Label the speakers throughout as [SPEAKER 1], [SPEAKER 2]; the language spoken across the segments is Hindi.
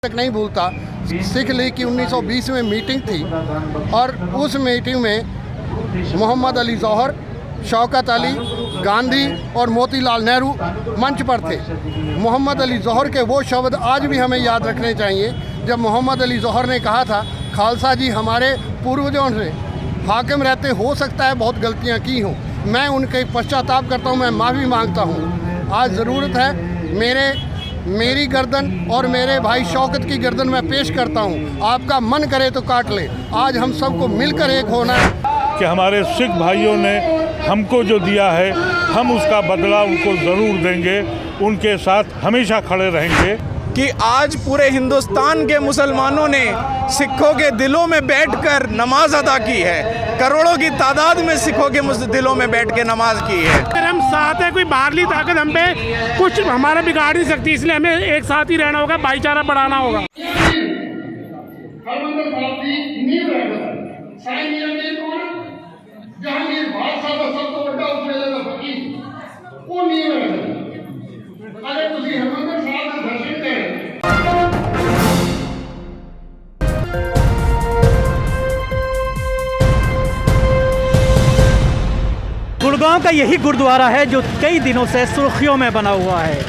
[SPEAKER 1] तक नहीं भूलता। सिख लीग की 1920 में मीटिंग थी और उस मीटिंग में मोहम्मद अली जौहर, शौकत अली, गांधी और मोतीलाल नेहरू मंच पर थे। मोहम्मद अली जौहर के वो शब्द आज भी हमें याद रखने चाहिए जब मोहम्मद अली जौहर ने कहा था, खालसा जी हमारे पूर्वजों से हाकिम रहते हो सकता है बहुत गलतियां की हों, मैं उनके पश्चाताप करता हूं, मैं माफ़ी मांगता हूं। आज ज़रूरत है मेरी गर्दन और मेरे भाई शौकत की गर्दन मैं पेश करता हूं, आपका मन करे तो काट ले। आज हम सबको मिलकर एक होना है
[SPEAKER 2] कि हमारे सिख भाइयों ने हमको जो दिया है हम उसका बदला उनको ज़रूर देंगे, उनके साथ हमेशा खड़े रहेंगे।
[SPEAKER 3] कि आज पूरे हिंदुस्तान के मुसलमानों ने सिखों के दिलों में बैठकर नमाज अदा की है। करोड़ों की तादाद में सिखों के दिलों में बैठ के नमाज की है।
[SPEAKER 4] अगर हम साथ हैं, कोई बाहरली ताकत हम पे कुछ हमारा बिगाड़ नहीं सकती, इसलिए हमें एक साथ ही रहना होगा, भाईचारा बढ़ाना होगा।
[SPEAKER 5] गुड़गांव का यही गुरुद्वारा है जो कई दिनों से सुर्खियों में बना हुआ है।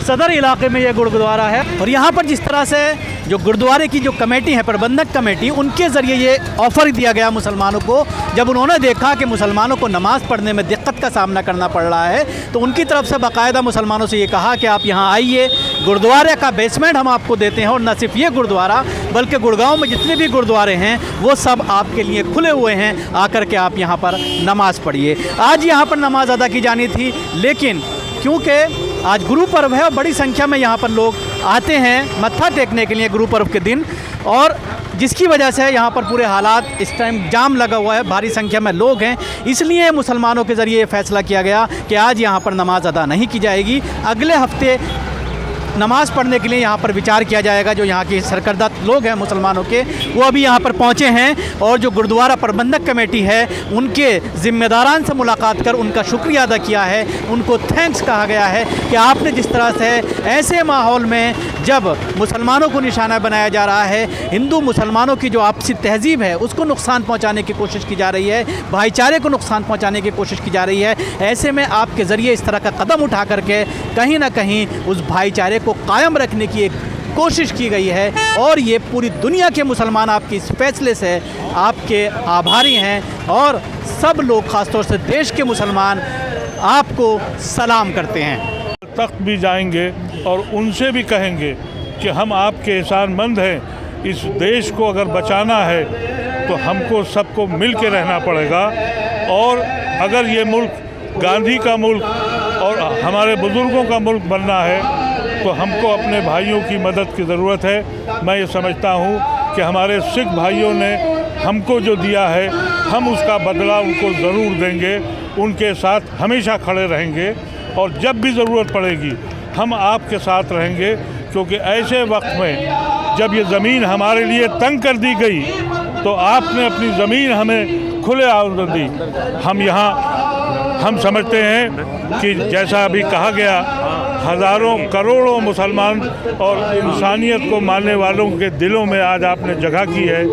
[SPEAKER 5] सदर इलाके में यह गुरुद्वारा है और यहाँ पर जिस तरह से जो गुरुद्वारे की जो कमेटी है, प्रबंधक कमेटी, उनके ज़रिए ये ऑफ़र दिया गया मुसलमानों को। जब उन्होंने देखा कि मुसलमानों को नमाज़ पढ़ने में दिक्कत का सामना करना पड़ रहा है तो उनकी तरफ से बाकायदा मुसलमानों से ये कहा कि आप यहाँ आइए, गुरुद्वारे का बेसमेंट हम आपको देते हैं। और न सिर्फ ये गुरुद्वारा बल्कि गुड़गांव में जितने भी गुरुद्वारे हैं वो सब आपके लिए खुले हुए हैं, आकर के आप यहाँ पर नमाज़ पढ़िए। आज यहाँ पर नमाज़ अदा की जानी थी, लेकिन क्योंकि आज गुरु पर्व है और बड़ी संख्या में यहाँ पर लोग आते हैं मत्था टेकने के लिए गुरु पर्व के दिन, और जिसकी वजह से यहाँ पर पूरे हालात इस टाइम जाम लगा हुआ है, भारी संख्या में लोग हैं। इसलिए मुसलमानों के ज़रिए फैसला किया गया कि आज यहाँ पर नमाज अदा नहीं की जाएगी। अगले हफ्ते नमाज़ पढ़ने के लिए यहाँ पर विचार किया जाएगा। जो यहाँ के सरकर्दा लोग हैं मुसलमानों के, वो अभी यहाँ पर पहुँचे हैं और जो गुरुद्वारा प्रबंधक कमेटी है उनके ज़िम्मेदारान से मुलाकात कर उनका शुक्रिया अदा किया है, उनको थैंक्स कहा गया है कि आपने जिस तरह से ऐसे माहौल में जब मुसलमानों को निशाना बनाया जा रहा है, हिंदू मुसलमानों की जो आपसी तहज़ीब है उसको नुकसान पहुँचाने की कोशिश की जा रही है, भाईचारे को नुकसान पहुँचाने की कोशिश की जा रही है, ऐसे में आपके ज़रिए इस तरह का कदम उठा करके कहीं ना कहीं उस भाईचारे को कायम रखने की एक कोशिश की गई है। और ये पूरी दुनिया के मुसलमान आपके इस फैसले से आपके आभारी हैं और सब लोग ख़ासतौर से देश के मुसलमान आपको सलाम करते हैं।
[SPEAKER 2] तख्त भी जाएंगे और उनसे भी कहेंगे कि हम आपके एहसानमंद हैं। इस देश को अगर बचाना है तो हमको सबको मिल के रहना पड़ेगा, और अगर ये मुल्क गांधी का मुल्क और हमारे बुज़ुर्गों का मुल्क बनना है तो हमको अपने भाइयों की मदद की ज़रूरत है। मैं ये समझता हूँ कि हमारे सिख भाइयों ने हमको जो दिया है हम उसका बदला उनको ज़रूर देंगे, उनके साथ हमेशा खड़े रहेंगे और जब भी ज़रूरत पड़ेगी हम आपके साथ रहेंगे। क्योंकि ऐसे वक्त में जब ये ज़मीन हमारे लिए तंग कर दी गई तो आपने अपनी ज़मीन हमें खुले आउट दी। हम समझते हैं कि जैसा अभी कहा गया, हज़ारों करोड़ों मुसलमान और इंसानियत को मानने वालों के दिलों में आज आपने जगह की है।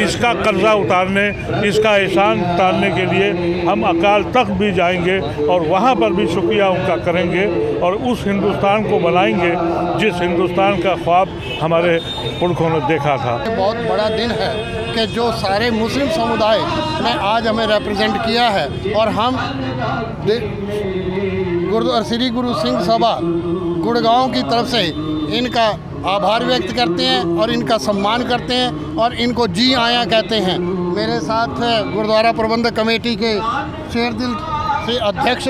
[SPEAKER 2] इसका कर्जा उतारने, इसका एहसान उतारने के लिए हम अकाल तख्त भी जाएंगे और वहाँ पर भी शुक्रिया उनका करेंगे और उस हिंदुस्तान को बनाएंगे जिस हिंदुस्तान का ख्वाब हमारे पुरखों ने देखा था।
[SPEAKER 1] बहुत बड़ा दिन है कि जो सारे मुस्लिम समुदाय ने आज हमें रिप्रेजेंट किया है और हम श्री गुरु सिंह सभा गुड़गांव की तरफ से इनका आभार व्यक्त करते हैं और इनका सम्मान करते हैं और इनको जी आया कहते हैं। मेरे साथ गुरुद्वारा प्रबंधक कमेटी के शेरदिल से अध्यक्ष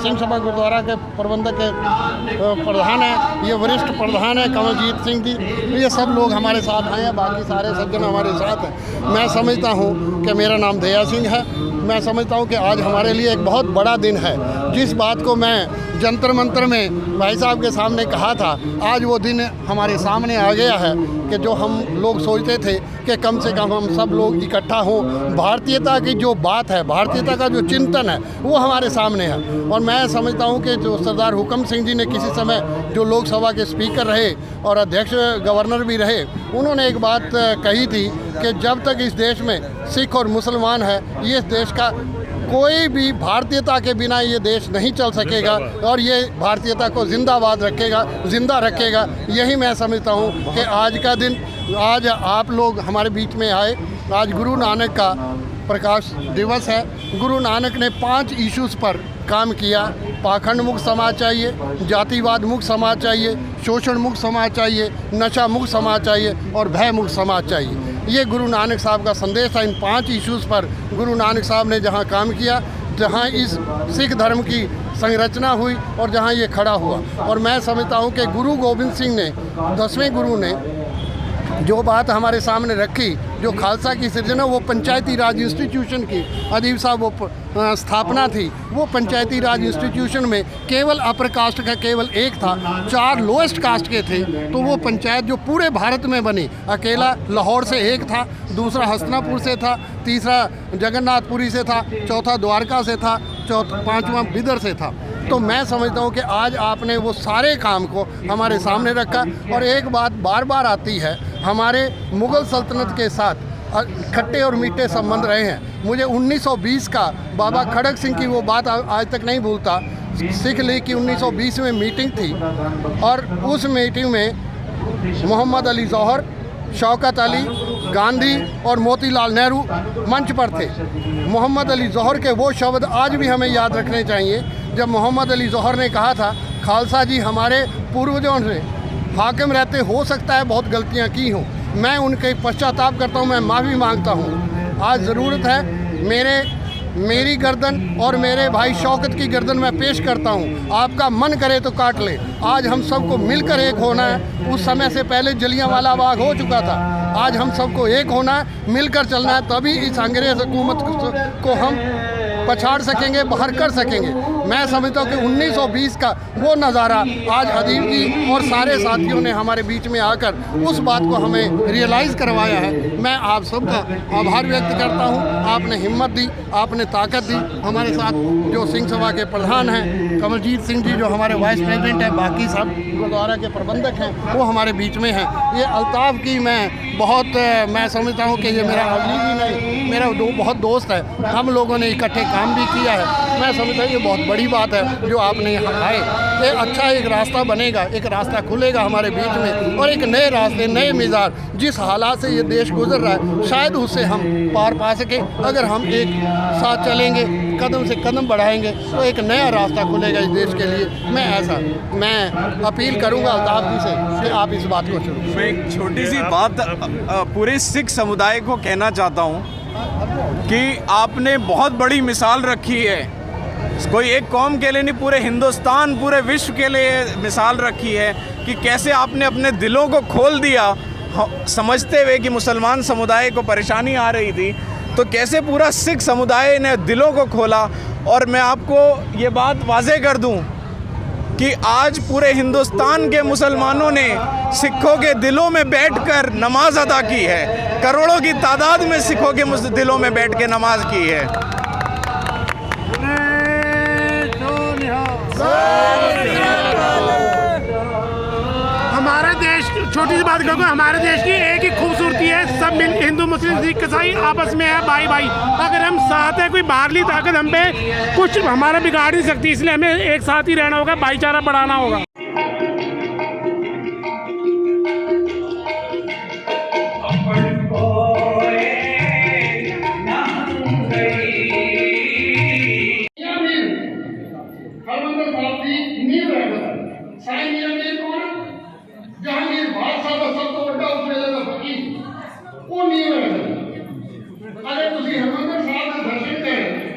[SPEAKER 1] सिंह सभा गुरुद्वारा के प्रबंधक के प्रधान हैं, ये वरिष्ठ प्रधान है कमलजीत सिंह जी, ये सब लोग हमारे साथ आए हैं, बाकी सारे सज्जन हमारे साथ हैं। मैं समझता हूँ कि मेरा नाम दया सिंह है। मैं समझता हूँ कि आज हमारे लिए एक बहुत बड़ा दिन है। जिस बात को मैं जंतर मंतर में भाई साहब के सामने कहा था, आज वो दिन हमारे सामने आ गया है कि जो हम लोग सोचते थे कि कम से कम हम सब लोग इकट्ठा हों, भारतीयता की जो बात है, भारतीयता का जो चिंतन है वो हमारे सामने है। और मैं समझता हूँ कि जो सरदार हुकम सिंह जी ने किसी समय जो लोकसभा के स्पीकर रहे और अध्यक्ष गवर्नर भी रहे, उन्होंने एक बात कही थी कि जब तक इस देश में सिख और मुसलमान है, ये देश का कोई भी भारतीयता के बिना ये देश नहीं चल सकेगा और ये भारतीयता को जिंदाबाद रखेगा, जिंदा रखेगा। यही मैं समझता हूँ कि आज का दिन, आज आप लोग हमारे बीच में आए, आज गुरु नानक का प्रकाश दिवस है। गुरु नानक ने 5 इश्यूज़ पर काम किया। पाखंड मुक्त समाज चाहिए, जातिवाद मुक्त समाज चाहिए, शोषण मुक्त समाज चाहिए, नशा मुक्त समाज चाहिए और भय मुक्त समाज चाहिए। ये गुरु नानक साहब का संदेश था। इन 5 इश्यूज़ पर गुरु नानक साहब ने जहाँ काम किया, जहाँ इस सिख धर्म की संरचना हुई और जहाँ ये खड़ा हुआ। और मैं समझता हूँ कि गुरु गोबिंद सिंह ने, 10वें गुरु ने जो बात हमारे सामने रखी, जो खालसा की सृजना, वो पंचायती राज इंस्टीट्यूशन की, अदीब साहब वो स्थापना थी, वो पंचायती राज इंस्टीट्यूशन में केवल अपर कास्ट का केवल एक था, 4 लोएस्ट कास्ट के थे। तो वो पंचायत जो पूरे भारत में बनी, अकेला लाहौर से एक था, दूसरा हस्तिनापुर से था, तीसरा जगन्नाथपुरी से था, चौथा द्वारका से था, पाँचवा बिदर से था। तो मैं समझता हूँ कि आज आपने वो सारे काम को हमारे सामने रखा। और एक बात बार बार आती है, हमारे मुग़ल सल्तनत के साथ खट्टे और मीठे संबंध रहे हैं। मुझे 1920 का बाबा खड़क सिंह की वो बात आज तक नहीं भूलता। सिख लीग की 1920 में मीटिंग थी और उस मीटिंग में मोहम्मद अली जौहर, शौकत अली, गांधी और मोतीलाल नेहरू मंच पर थे। मोहम्मद अली जौहर के वो शब्द आज भी हमें याद रखने चाहिए, जब मोहम्मद अली जौहर ने कहा था, खालसा जी हमारे पूर्वजों से हाकिम रहते हो सकता है बहुत गलतियां की हों, मैं उनके पश्चाताप करता हूं, मैं माफ़ी मांगता हूं। आज ज़रूरत है मेरी गर्दन और मेरे भाई शौकत की गर्दन मैं पेश करता हूं, आपका मन करे तो काट ले। आज हम सबको मिलकर एक होना है। उस समय से पहले जलियांवाला बाग हो चुका था। आज हम सबको एक होना है, मिलकर चलना है, तभी इस अंग्रेज़ हुकूमत को हम पछाड़ सकेंगे, बाहर कर सकेंगे। मैं समझता हूँ कि 1920 का वो नज़ारा आज अदीब जी और सारे साथियों ने हमारे बीच में आकर उस बात को हमें रियलाइज़ करवाया है। मैं आप सबका आभार व्यक्त करता हूँ। आपने हिम्मत दी, आपने ताकत दी। हमारे साथ जो सिंह सभा के प्रधान हैं कमलजीत सिंह जी, जो हमारे वाइस प्रेसिडेंट हैं, बाकी सब गुरुद्वारा के प्रबंधक हैं, वो हमारे बीच में हैं। ये अल्ताफ़ की मैं समझता हूँ कि ये मेरा अजीज ही नहीं, मेरा बहुत दोस्त है। हम लोगों ने इकट्ठे काम भी किया है। मैं समझता हूँ ये बहुत बड़ी बात है जो आपने यहाँ आए। ये अच्छा एक रास्ता बनेगा, एक रास्ता खुलेगा हमारे बीच में और एक नए रास्ते, नए मिजाज, जिस हालात से ये देश गुजर रहा है शायद उससे हम पार पा सके। अगर हम एक साथ चलेंगे, कदम से कदम बढ़ाएंगे तो एक नया रास्ता खुलेगा इस देश के लिए। मैं अपील करूँगा अल्ताफ़ जी से कि आप इस बात को शुरू।
[SPEAKER 3] मैं एक छोटी सी बात पूरे सिख समुदाय को कहना चाहता हूँ कि आपने बहुत बड़ी मिसाल रखी है। कोई एक कौम के लिए नहीं, पूरे हिंदुस्तान, पूरे विश्व के लिए मिसाल रखी है कि कैसे आपने अपने दिलों को खोल दिया, समझते हुए कि मुसलमान समुदाय को परेशानी आ रही थी, तो कैसे पूरा सिख समुदाय ने दिलों को खोला। और मैं आपको ये बात वाज़ेह कर दूं कि आज पूरे हिंदुस्तान के मुसलमानों ने सिखों के दिलों में बैठकर नमाज अदा की है। करोड़ों की तादाद में सिखों के दिलों में बैठ के नमाज की है।
[SPEAKER 4] हमारा देश, छोटी सी बात कहूँगा, हमारे देश की एक ही खूबसूरती है, सब हिंदू मुस्लिम सिख ईसाई आपस में है भाई भाई। अगर हम साथ हैं, कोई बाहरली ताकत हम पे कुछ हमारा बिगाड़ नहीं सकती, इसलिए हमें एक साथ ही रहना होगा, भाईचारा बढ़ाना होगा।
[SPEAKER 1] जहांगीर बादशाह का सब तो बड़ा उसमें